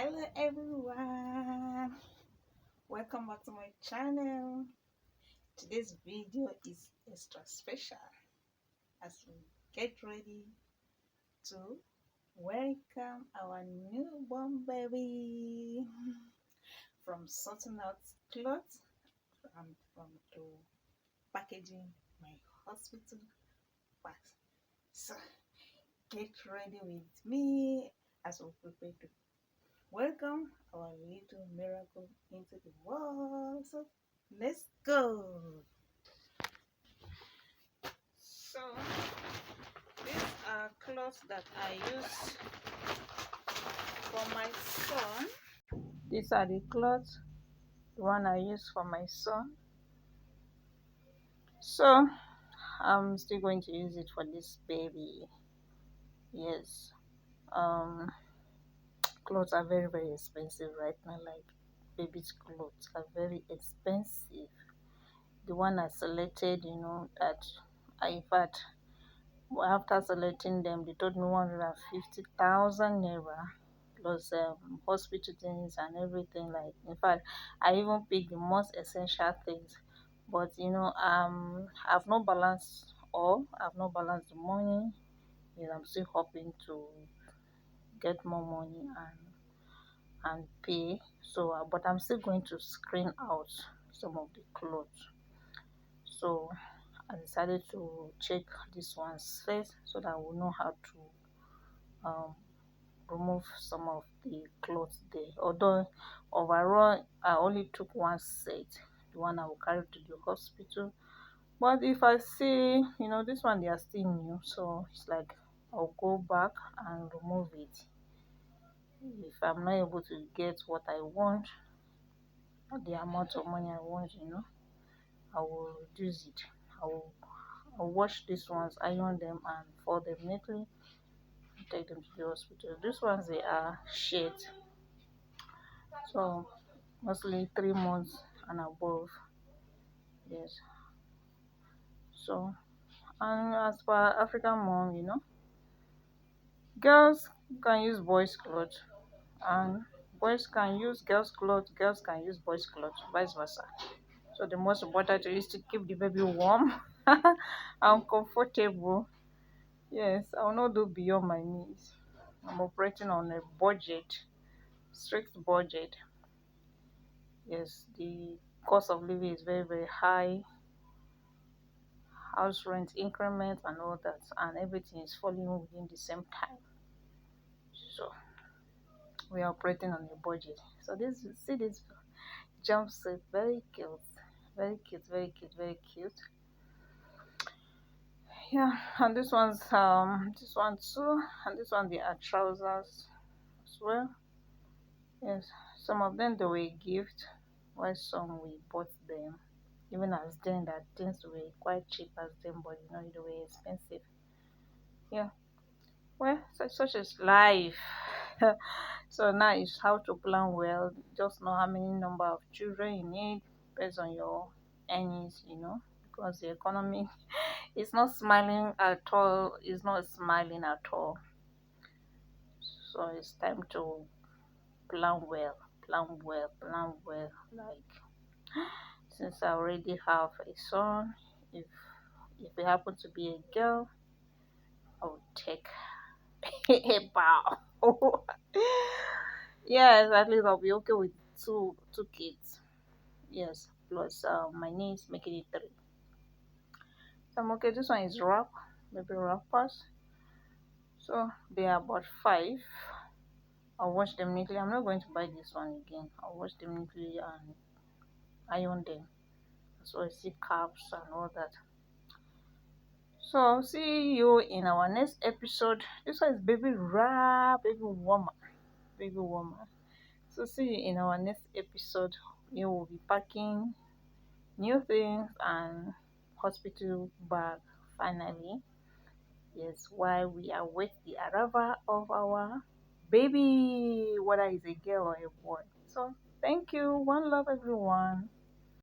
Hello everyone, welcome back to my channel. Today's video is extra special as we get ready to welcome our newborn baby from sorting out clothes and from to packaging my hospital bags. So get ready with me as we prepare to welcome our little miracle into the world. So let's go. So these are clothes that I use for my son. These are the clothes, the one I use for my son. So I'm still going to use it for this baby. Yes. Clothes are very expensive right now. Like baby's clothes are very expensive. The one I selected, that in fact, after selecting them, they told me 150,000 naira plus hospital things and everything. Like, in fact, I even picked the most essential things. But I've not balanced all. I've not balanced the money. I'm still hoping to get more money and pay. So, but I'm still going to screen out some of the clothes. So I decided to check this one's first so that we'll know how to remove some of the clothes there. Although overall I only took one set, the one I will carry to the hospital. But if I see, this one they are still new, so it's like I'll go back and remove it. If I'm not able to get what I want, the amount of money I want, I will reduce it. I'll wash these ones, iron them, and fold them neatly, and take them to the hospital. These ones they are shades, so mostly 3 months and above. Yes. So, and as per African mom, girls can use boys' clothes, and boys can use girls' clothes. Girls can use boys' clothes, vice versa. So the most important is to keep the baby warm and comfortable. Yes, I will not do beyond my means. I'm operating on a budget, strict budget. Yes, the cost of living is very high. House rent increment and all that, and everything is falling within the same time. So we are operating on a budget. So see this jumpsuit, very cute, very cute, very cute, very cute. Yeah, and this one too, and this one they are trousers as well. Yes, some of them they were a gift, while some we bought them. Even as then that things were quite cheap as them, but they were expensive. Yeah, well, such is life. So now is how to plan well. Just know how many number of children you need based on your earnings, because the economy is not smiling at all. It's not smiling at all. So it's time to plan well, plan well, plan well. Like, since I already have a son, if it happen to be a girl, I would take a bow. Yes, at least I'll be okay with two kids. Yes, plus my niece making it 3. So I'm okay. This one is wrap, maybe wrappers. So they are about 5. I'll wash them neatly. I'm not going to buy this one again. I'll wash them neatly and iron them. So I see caps and all that. So see you in our next episode. This one is baby wrap, baby warmer, baby warmer. So see you in our next episode. We will be packing new things and hospital bag finally. Yes, while we await the arrival of our baby, whether it's a girl or a boy. So thank you. One love, everyone.